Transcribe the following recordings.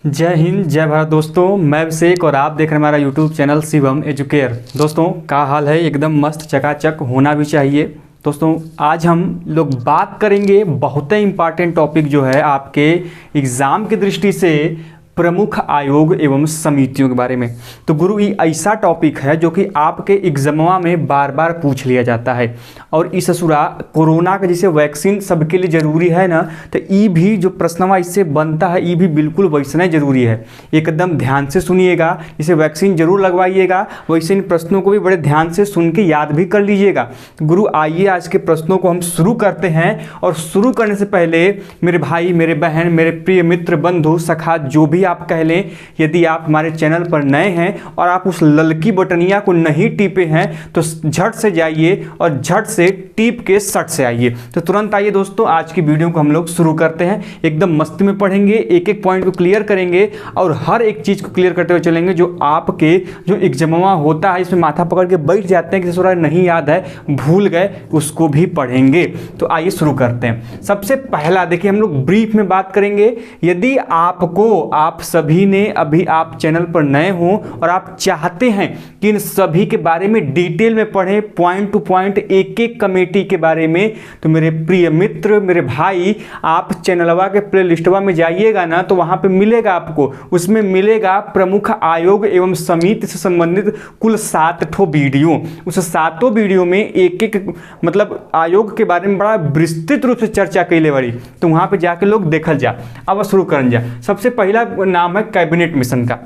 जय हिंद जय भारत दोस्तों, मैं अभिषेक और आप देख रहे हैं हमारा यूट्यूब चैनल शिवम एजुकेयर। दोस्तों क्या हाल है? एकदम मस्त चकाचक होना भी चाहिए। दोस्तों आज हम लोग बात करेंगे बहुत ही इम्पॉर्टेंट टॉपिक जो है आपके एग्ज़ाम की दृष्टि से प्रमुख आयोग एवं समितियों के बारे में। तो गुरु ये ऐसा टॉपिक है जो कि आपके एग्जामवा में बार बार पूछ लिया जाता है। और इस ससुरा कोरोना का जैसे वैक्सीन सबके लिए ज़रूरी है ना, तो ये भी जो प्रश्नवा इससे बनता है ये भी बिल्कुल वैसा ही ज़रूरी है। एकदम ध्यान से सुनिएगा, जैसे वैक्सीन जरूर लगवाइएगा वैसे इन प्रश्नों को भी बड़े ध्यान से सुन के याद भी कर लीजिएगा। गुरु आइए आज के प्रश्नों को हम शुरू करते हैं। और शुरू करने से पहले मेरे भाई, मेरे बहन, मेरे प्रिय मित्र, बंधु, सखा जो भी आप कह लें, यदि आप हमारे चैनल पर नए हैं और आप उस ललकी बटनिया को नहीं टीपे हैं तो झट से जाइए और झट से टीप के सट से आइए। तो तुरंत आइए दोस्तों, आज की वीडियो को हम लोग शुरू करते हैं। एकदम मस्ती में पढ़ेंगे, एक एक पॉइंट को क्लियर करेंगे और हर एक चीज़ को क्लियर करते हुए चलेंगे जो आपके जो एग्जामवा होता है इसमें माथा पकड़ के बैठ जाते हैं कि थोड़ा नहीं याद है, भूल गए, उसको भी पढ़ेंगे। तो आइए शुरू करते हैं। सबसे पहला देखिए, हम लोग ब्रीफ में बात करेंगे। यदि आपको, आप सभी ने, अभी आप चैनल पर नए हों और आप चाहते हैं कि इन सभी के बारे में डिटेल में पढ़ें, पॉइंट टू पॉइंट, एक एक कमेटी के बारे में, तो मेरे प्रिय मित्र, मेरे भाई, आप चैनलवा के प्ले लिस्टवा में जाइएगा ना तो वहां पे मिलेगा आपको, उसमें मिलेगा प्रमुख आयोग एवं समिति से संबंधित कुल 7 ठो वीडियो। उस 7 वीडियो में एक एक मतलब आयोग के बारे में बड़ा विस्तृत रूप से चर्चा कैले बड़ी, तो वहां पे जाके लोग देखल जा। अब शुरू करन जा। सबसे पहला नाम है कैबिनेट मिशन का।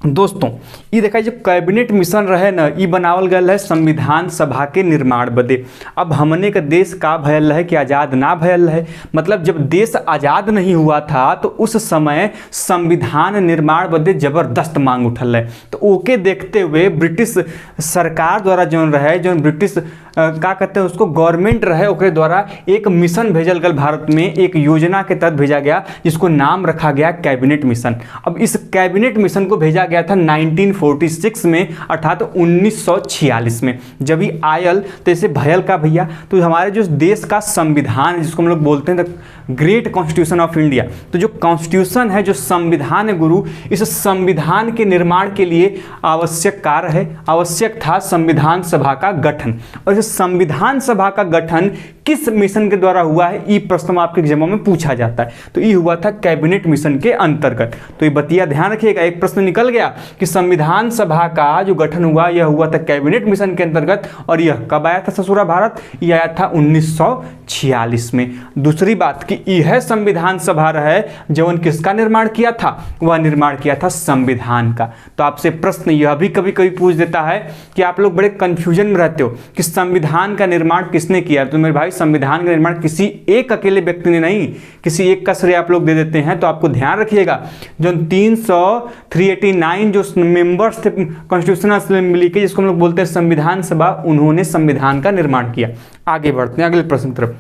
दोस्तों ये देखा, जो कैबिनेट मिशन रहे ना, ये बनावल गया है संविधान सभा के निर्माण बदे। अब हमने का देश का भयल है कि आज़ाद ना भयल है, मतलब जब देश आज़ाद नहीं हुआ था तो उस समय संविधान निर्माण बदे जबरदस्त मांग उठल है। तो ओके देखते हुए ब्रिटिश सरकार द्वारा जो रहे, जो ब्रिटिश क्या कहते हैं उसको, गवर्नमेंट रहे, ओके द्वारा एक मिशन भेजल गया भारत में, एक योजना के तहत भेजा गया जिसको नाम रखा गया कैबिनेट मिशन। अब इस कैबिनेट मिशन को भेजा गया था 1946 में, अर्थात 1946 में। जब ही आयल तो इसे भयल का भैया, तो हमारे जो देश का संविधान जिसको हम लोग बोलते हैं ग्रेट कॉन्स्टिट्यूशन ऑफ इंडिया, तो जो कॉन्स्टिट्यूशन है, जो संविधान है गुरु, इस संविधान के निर्माण के लिए आवश्यक कार्य है, आवश्यक था संविधान सभा का गठन। और इस संविधान सभा का गठन किस मिशन के द्वारा हुआ है, ये प्रश्न आपके एग्जाम में पूछा जाता है। तो ये हुआ था कैबिनेट मिशन के अंतर्गत। तो ये बतिया ध्यान रखिएगा, एक प्रश्न निकल गया कि संविधान सभा का जो गठन हुआ यह हुआ था कैबिनेट मिशन के अंतर्गत। और यह कब आया था ससुरा भारत? यह आया था 1946 में। दूसरी बात कि यह संविधान सभा रहे जवन किसका निर्माण किया था? वह निर्माण किया था संविधान का। तो आपसे प्रश्न यह भी कभी कभी पूछ देता है कि आप लोग बड़े कंफ्यूजन में रहते हो कि संविधान का निर्माण किसने किया। तो मेरे भाई, संविधान का निर्माण किसी एक अकेले व्यक्ति ने नहीं, किसी एक का श्रेय आप लोग दे देते हैं। तो आपको ध्यान रखिएगा, जो 389 जो मेंबर्स थे कॉन्स्टिट्यूशनल असेंबली के, जिसको हम लोग बोलते हैं संविधान सभा, उन्होंने संविधान का निर्माण किया। आगे बढ़ते हैं अगले प्रश्न की तरफ।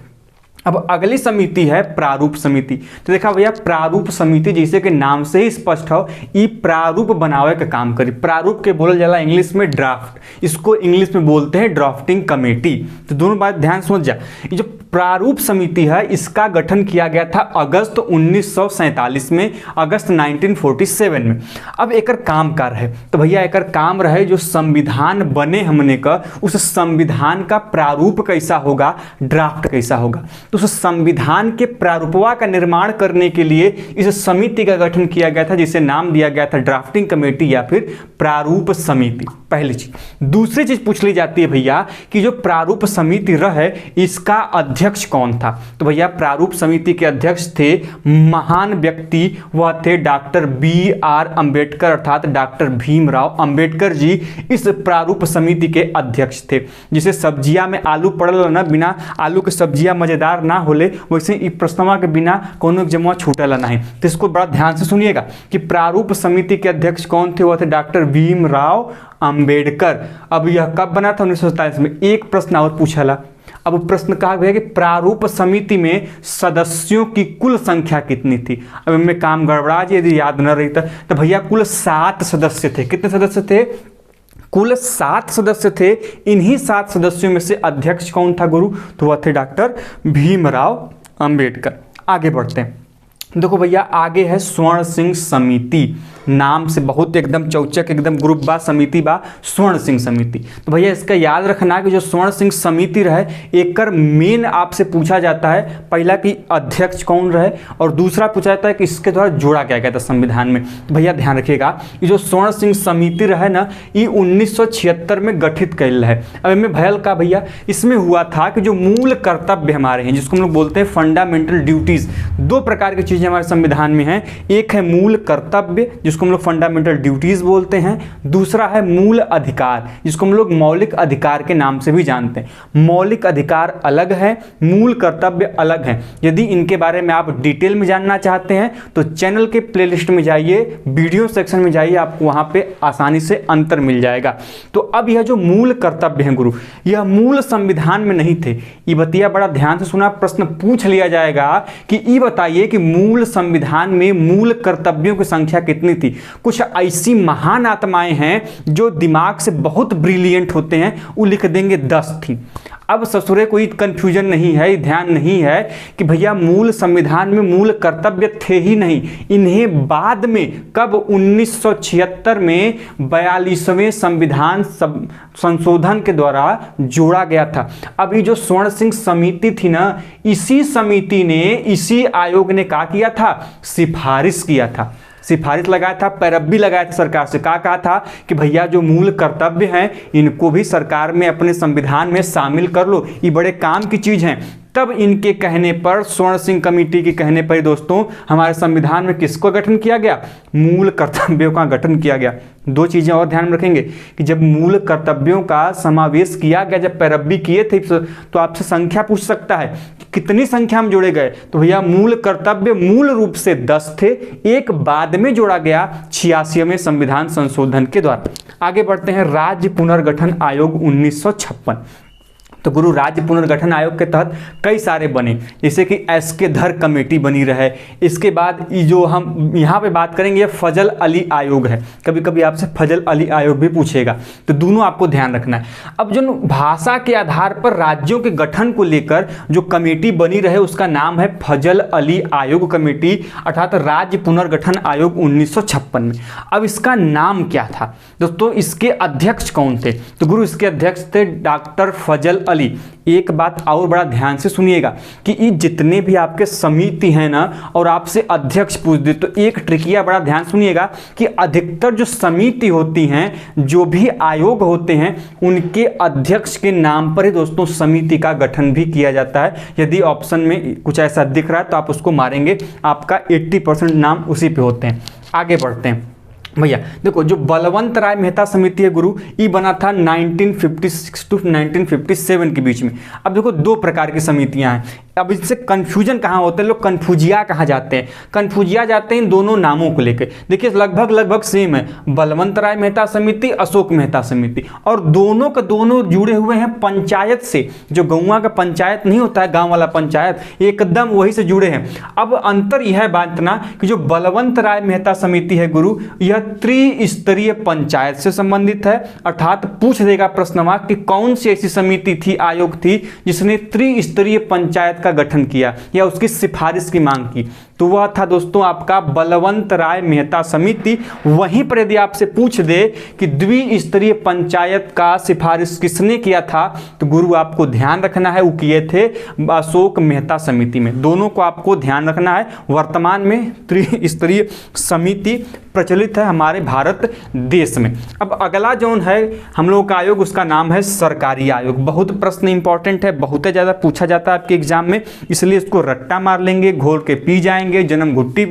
अब अगली समिति है प्रारूप समिति। तो देखा भैया, प्रारूप समिति जैसे कि नाम से ही स्पष्ट हो, ये प्रारूप बनावे का काम करी। प्रारूप के बोलल जाला इंग्लिश में ड्राफ्ट, इसको इंग्लिश में बोलते हैं ड्राफ्टिंग कमेटी। तो दोनों बात ध्यान समझ जा। ये जो प्रारूप समिति है इसका गठन किया गया था अगस्त 1947 में, अगस्त 1947 में। अब एकर काम का रहे, तो भैया एकर काम रहे जो संविधान बने हमने का, उस संविधान का प्रारूप कैसा होगा, ड्राफ्ट कैसा होगा। तो उस संविधान के प्रारूपवा का निर्माण करने के लिए इस समिति का गठन किया गया था, जिसे नाम दिया गया था ड्राफ्टिंग कमेटी या फिर प्रारूप समिति। पहली चीज। दूसरी चीज पूछ ली जाती है भैया कि जो प्रारूप समिति रहे इसका अध्यक्ष कौन था? तो भैया प्रारूप समिति के अध्यक्ष थे महान व्यक्ति, वह थे डॉक्टर BR अम्बेडकर, अर्थात डॉक्टर भीमराव अंबेडकर जी इस प्रारूप समिति के अध्यक्ष थे। जिसे सब्जियां में आलू पड़ल ना, बिना आलू के सब्जियां मजेदार ना होले, वैसे इस प्रश्नवा के बिना कोनो जमा छूटल नहीं। तो इसको बड़ा ध्यान से सुनिएगा कि प्रारूप समिति के अध्यक्ष कौन थे? वह थे डॉक्टर भीमराव अंबेडकर। अब यह कब बना था? 1947 में। एक प्रश्न और पूछला। अब प्रश्न कहा गया कि प्रारूप समिति में सदस्यों की कुल संख्या कितनी थी? अब इनमें काम गड़बड़ा जी, यदि याद न रही तो भैया कुल 7 सदस्य थे। कितने सदस्य थे? कुल 7 सदस्य थे। इन्हीं 7 सदस्यों में से अध्यक्ष कौन था गुरु? तो वह थे डॉक्टर भीमराव अंबेडकर। आगे बढ़ते हैं। देखो भैया आगे है स्वर्ण सिंह समिति, नाम से बहुत एकदम चौचक एकदम ग्रुप बा, समिति बा, स्वर्ण सिंह समिति। तो भैया इसका याद रखना कि जो स्वर्ण सिंह समिति रहे एकर मेन आपसे पूछा जाता है पहला कि अध्यक्ष कौन रहे और दूसरा पूछा जाता है कि इसके द्वारा जोड़ा क्या गया था संविधान में। तो भैया ध्यान रखिएगा ये जो स्वर्ण सिंह समिति रहे ना ये 1976 में गठित कैल है। अब इनमें भयल का भैया इसमें हुआ था कि जो मूल कर्तव्य हमारे हैं जिसको हम लोग बोलते हैं फंडामेंटल ड्यूटीज, दो प्रकार की चीजें हमारे संविधान में हैं, एक है मूल कर्तव्य जिसको हम लोग फंडामेंटल ड्यूटीज बोलते हैं, दूसरा है मूल अधिकार जिसको हम लोग मौलिक अधिकार के नाम से भी जानते हैं। मौलिक अधिकार अलग है, मूल कर्तव्य अलग है। यदि इनके बारे में आप डिटेल में जानना चाहते हैं तो चैनल के प्लेलिस्ट में जाइए, वीडियो सेक्शन में जाइए, आपको वहां पे आसानी से अंतर मिल जाएगा। तो अब यह जो मूल कर्तव्य है गुरु, यह मूल संविधान में नहीं थे। ये बतिया बड़ा ध्यान से सुना, प्रश्न पूछ लिया जाएगा कि ये बताइए कि मूल संविधान में मूल कर्तव्यों की संख्या कितनी थी। कुछ ऐसी महान आत्माएं हैं जो दिमाग से बहुत ब्रिलियंट होते हैं, वो लिख देंगे 10 थी। अब ससुरे कोई कंफ्यूजन नहीं है, ध्यान नहीं है कि भैया मूल संविधान में मूल कर्तव्य थे ही नहीं, इन्हें बाद में कब 1976 में 42वें संविधान संशोधन के द्वारा जोड़ा गया था। अब ये जो स्वर्ण सिंह समिति थी ना, इसी समिति ने, इसी आयोग ने क्या किया था, सिफारिश किया था, सिफारिश लगाया था, पैरवी लगाया था सरकार से। कहा था कि भैया जो मूल कर्तव्य हैं इनको भी सरकार में अपने संविधान में शामिल कर लो, ये बड़े काम की चीज़ हैं। तब इनके कहने पर, स्वर्ण सिंह कमेटी के कहने पर दोस्तों हमारे संविधान में किसको गठन किया गया, मूल कर्तव्यों का गठन किया गया। दो चीज़ें और ध्यान में रखेंगे कि जब मूल कर्तव्यों का समावेश किया गया, जब पैरवी किए थे, तो आपसे संख्या पूछ सकता है कि कितनी संख्या में जोड़े गए। तो भैया मूल कर्तव्य मूल रूप से 10 थे, एक बाद में जोड़ा गया 86वें संविधान संशोधन के द्वारा। आगे बढ़ते हैं, राज्य पुनर्गठन आयोग 1956। तो गुरु राज्य पुनर्गठन आयोग के तहत कई सारे बने, जैसे कि एस.के. धर कमेटी बनी रहे। इसके बाद जो हम यहाँ पे बात करेंगे फजल अली आयोग है, कभी कभी आपसे फजल अली आयोग भी पूछेगा, तो दोनों आपको ध्यान रखना है। अब जो भाषा के आधार पर राज्यों के गठन को लेकर जो कमेटी बनी रहे उसका नाम है फजल अली आयोग कमेटी, अर्थात राज्य पुनर्गठन आयोग 1956 में। अब इसका नाम क्या था दोस्तों, इसके अध्यक्ष कौन थे, तो गुरु इसके अध्यक्ष थे डॉक्टर फजल अली। एक बात और बड़ा ध्यान से सुनिएगा कि ये जितने भी आपके समिति हैं ना और आपसे अध्यक्ष पूछ दे तो एक ट्रिकिया बड़ा ध्यान सुनिएगा कि अधिकतर जो समिति होती हैं, जो भी आयोग होते हैं, उनके अध्यक्ष के नाम पर ही दोस्तों समिति का गठन भी किया जाता है। यदि ऑप्शन में कुछ ऐसा दिख रहा है तो आप उसको मारेंगे, आपका 80% नाम उसी पे होते हैं। आगे बढ़ते हैं भैया, देखो जो बलवंत राय मेहता समिति है गुरु, ये बना था 1956 टू 1957 के बीच में। अब देखो दो प्रकार की समितियां हैं, अब इससे कंफ्यूजन कहाँ होता है, लोग कन्फ्यूजिया कहाँ जाते हैं, कन्फ्यूजिया जाते हैं इन दोनों नामों को लेकर। देखिए लगभग सेम है, बलवंत राय मेहता समिति, अशोक मेहता समिति, और दोनों का दोनों जुड़े हुए हैं पंचायत से। जो गाँव का पंचायत नहीं होता है, गाँव वाला पंचायत, एकदम वही से जुड़े हैं। अब अंतर यह है बात ना कि जो बलवंत राय मेहता समिति है गुरु, यह त्रिस्तरीय पंचायत से संबंधित है, अर्थात पूछ देगा प्रश्नवा कि कौन सी ऐसी समिति थी, आयोग थी जिसने त्रिस्तरीय पंचायत का गठन किया या उसकी सिफारिश की मांग की, तो वह था दोस्तों आपका बलवंत राय मेहता समिति। वहीं पर यदि आपसे पूछ दे कि द्विस्तरीय पंचायत का सिफारिश किसने किया था, तो गुरु आपको ध्यान रखना है वो किए थे अशोक मेहता समिति में। दोनों को आपको ध्यान रखना है। वर्तमान में त्रिस्तरीय समिति प्रचलित है हमारे भारत देश में। अब अगला जो है हम लोगों का आयोग, उसका नाम है सरकारी आयोग। बहुत प्रश्न इंपॉर्टेंट है, बहुत ज़्यादा पूछा जाता है आपके एग्जाम में, इसलिए इसको रट्टा मार लेंगे, घोल के पी जाएंगे, जन्म घुट्टी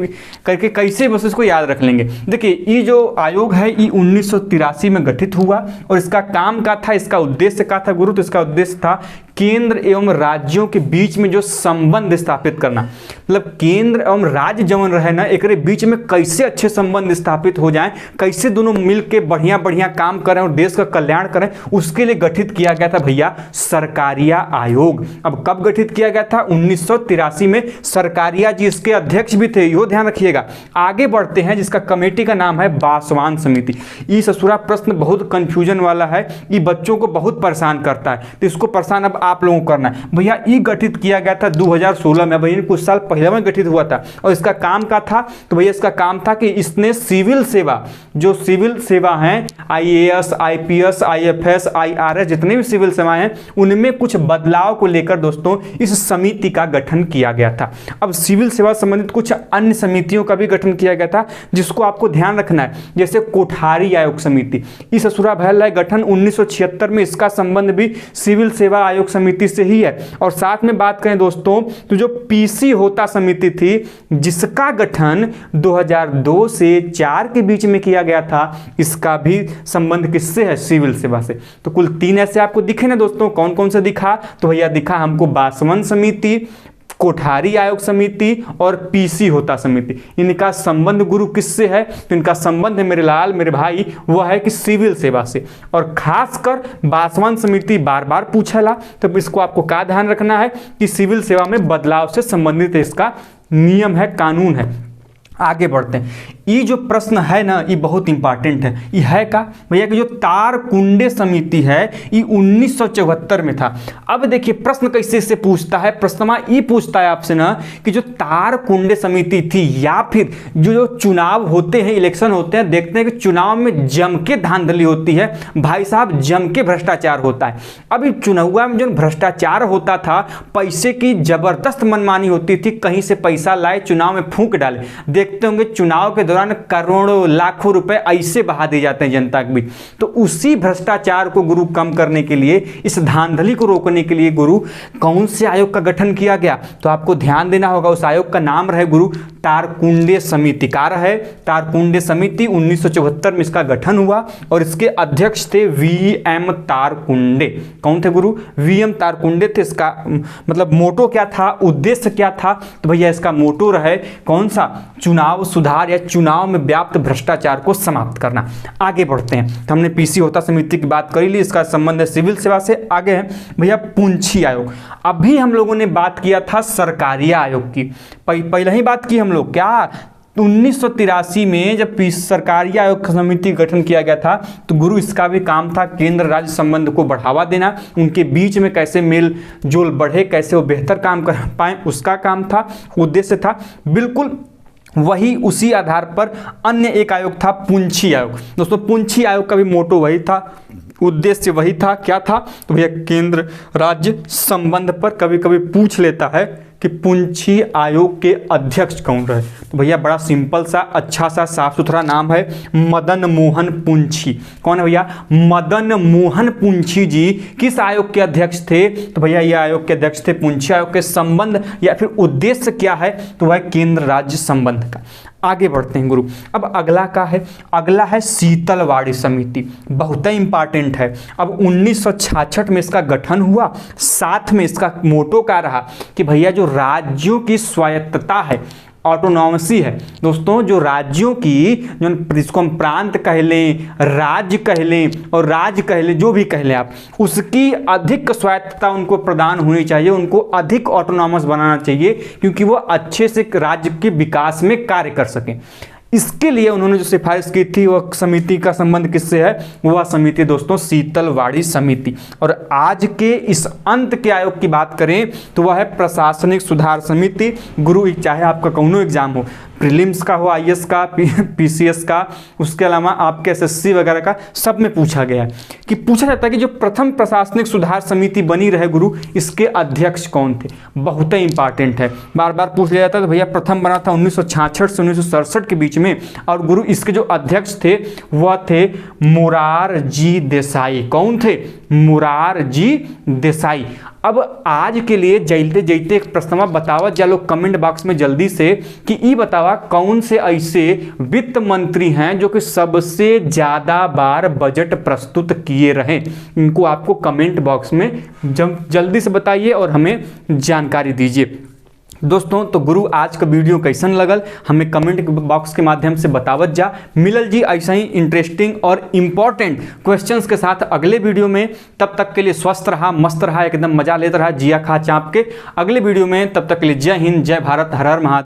करके कैसे बस इसको याद रख लेंगे। देखिए ये जो आयोग है ये 1983 में गठित हुआ और इसका काम क्या था, इसका उद्देश्य क्या था गुरु, तो इसका उद्देश्य था केंद्र एवं राज्यों के बीच में जो संबंध स्थापित करना। मतलब केंद्र एवं राज्य जवन रहे ना, एक बीच में कैसे अच्छे संबंध स्थापित हो जाएं, कैसे दोनों मिलके बढ़िया बढ़िया काम करें और देश का कल्याण करें, उसके लिए गठित किया गया था भैया सरकारिया आयोग। अब कब गठित किया गया था, 1983 में। सरकारिया जी इसके अध्यक्ष भी थे, यो ध्यान रखिएगा। आगे बढ़ते हैं, जिसका कमेटी का नाम है बासवान समिति। ये ससुरा प्रश्न बहुत कंफ्यूजन वाला है, ये बच्चों को बहुत परेशान करता है, तो इसको परेशान अब आप लोगों को करना है। भैया ये गठित किया गया था 2016 में, भैया कुछ साल पहले में गठित हुआ था। और इसका काम क्या था? तो भैया इसका काम था कि इसने सिविल सेवा, जो सिविल सेवा हैं, IAS, IPS, IFS, IRS, जितने भी सिविल सेवाएं हैं, उनमें कुछ बदलाव को लेकर दोस्तों इस समिति का गठन किया गया था। अब सिविल सेवा संबंधित कुछ अन्य समितियों का भी गठन किया गया था, जिसको आपको ध्यान रखना है, जैसे कोठारी आयोग समिति। इस ससुरा भैल गठन 1976 में, इसका संबंध भी सिविल सेवा आयोग समिति से ही है। और साथ में बात करें दोस्तों, तो जो PC होता समिति थी, जिसका गठन 2002 से 4 के बीच में किया गया था, इसका भी संबंध किससे है? सिविल सेवा से। तो कुल 3 ऐसे आपको दिखे ना दोस्तों, कौन कौन से दिखा? तो भैया दिखा हमको बासवन समिति, कोठारी आयोग समिति और PC होता समिति। इनका संबंध गुरु किससे है? तो इनका संबंध है मेरे लाल, मेरे भाई, वह है कि सिविल सेवा से। और खासकर बासवन समिति बार बार पूछला, तो इसको आपको क्या ध्यान रखना है कि सिविल सेवा में बदलाव से संबंधित इसका नियम है, कानून है। आगे बढ़ते हैं। ये जो प्रश्न है ना, ये बहुत इंपॉर्टेंट है। ये है का भैया कि जो तारकुंडे समिति है, ये 1974 में था। अब देखिए प्रश्न कैसे से पूछता है, प्रश्न ये पूछता है आपसे ना कि जो तारकुंडे समिति थी, या फिर जो चुनाव होते हैं, इलेक्शन होते हैं, देखते हैं कि चुनाव में जम के धांधली होती है भाई साहब, जम के भ्रष्टाचार होता है। अभी चुनाव में जो भ्रष्टाचार होता था, पैसे की जबरदस्त मनमानी होती थी, कहीं से पैसा लाए चुनाव में फूंक डाले। देखते होंगे चुनाव के दौरान करोड़ों लाखों रुपए ऐसे बहा दिए जाते हैं जनता के बीच। तो उसी भ्रष्टाचार को गुरु कम करने के लिए, इस धांधली को रोकने के लिए गुरु कौन से आयोग का गठन किया गया? तो आपको ध्यान देना होगा, उस आयोग का नाम रहे गुरु तारकुंडे समिति। का रहे तारकुंडे समिति, 1974 में इसका गठन हुआ और इसके अध्यक्ष थे VM तारकुंडे। कौन थे गुरु? VM तारकुंडे थे। इसका मतलब मोटो क्या था, उद्देश्य क्या था? तो भैया इसका मोटो रहे कौन सा? चुनाव सुधार या चुनाव में व्याप्त भ्रष्टाचार को समाप्त करना। आगे बढ़ते हैं। तो हमने PC होता समिति की बात करी ली, इसका संबंध है सिविल सेवा से। आगे है भैया पुंछी आयोग। अभी हम लोगों ने बात किया था सरकारी आयोग की, पहले ही बात की हम लोग, क्या 1983 में जब सरकारी आयोग समिति गठन किया गया था, तो गुरु इसका भी काम था केंद्र राज्य संबंध को बढ़ावा देना, उनके बीच में कैसे मेल जोल बढ़े, कैसे वो बेहतर काम कर पाए, उसका काम था, उद्देश्य था। बिल्कुल वही उसी आधार पर अन्य एक आयोग था पुंछी आयोग। दोस्तों पुंछी आयोग का भी मोटो वही था, उद्देश्य वही था। क्या था? तो भैया केंद्र राज्य संबंध पर कभी कभी पूछ लेता है कि पुंछी आयोग के अध्यक्ष कौन रहे। तो भैया बड़ा सिंपल सा, अच्छा सा, साफ सुथरा नाम है, मदन मोहन पुंछी। कौन है भैया? मदन मोहन पुंछी जी किस आयोग के अध्यक्ष थे? तो भैया ये आयोग के अध्यक्ष थे। पुंछी आयोग के संबंध या फिर उद्देश्य क्या है? तो वह केंद्र राज्य संबंध का। आगे बढ़ते हैं गुरु। अब अगला का है, अगला है शीतलवाड़ी समिति, बहुत ही इंपॉर्टेंट है। अब 1966 में इसका गठन हुआ, साथ में इसका मोटो क्या रहा कि भैया जो राज्यों की स्वायत्तता है, ऑटोनॉमसी है दोस्तों, जो राज्यों की, जो जिसको हम प्रांत कह लें, राज्य कह लें और राज्य कह लें, जो भी कह लें आप, उसकी अधिक स्वायत्तता उनको प्रदान होनी चाहिए, उनको अधिक ऑटोनॉमस बनाना चाहिए, क्योंकि वो अच्छे से राज्य के विकास में कार्य कर सकें। इसके लिए उन्होंने जो सिफारिश की थी, वह समिति का संबंध किससे है? वह समिति दोस्तों शीतलवाड़ी समिति। और आज के इस अंत के आयोग की बात करें तो वह है प्रशासनिक सुधार समिति। गुरु चाहे आपका कौनो एग्जाम हो, प्रीलिम्स का हो, IAS का, PCS का, उसके अलावा आपके SSC वगैरह का, सब में पूछा गया है कि पूछा जाता है कि जो प्रथम प्रशासनिक सुधार समिति बनी रहे गुरु, इसके अध्यक्ष कौन थे? बहुत ही इंपॉर्टेंट है, बार बार पूछ लिया जाता है। तो भैया प्रथम बना था 1966 से 1967 के बीच में, और गुरु इसके जो अध्यक्ष थे वह थे मोरारजी देसाई। कौन थे? मोरारजी देसाई। अब आज के लिए जैते जैते एक प्रश्न बतावा जा लोग कमेंट बॉक्स में जल्दी से कि ये बतावा कौन से ऐसे वित्त मंत्री हैं जो कि सबसे ज़्यादा बार बजट प्रस्तुत किए रहे। इनको आपको कमेंट बॉक्स में जल्दी से बताइए और हमें जानकारी दीजिए। दोस्तों तो गुरु आज का वीडियो कैसन लगल हमें कमेंट बॉक्स के माध्यम से बतावत जा। मिलल जी ऐसा ही इंटरेस्टिंग और इम्पॉर्टेंट क्वेश्चंस के साथ अगले वीडियो में। तब तक के लिए स्वस्थ रहा, मस्त रहा, एकदम मजा लेता रहा, जिया खा चाँप के। अगले वीडियो में तब तक के लिए जय हिंद, जय भारत, हर हर महादेव।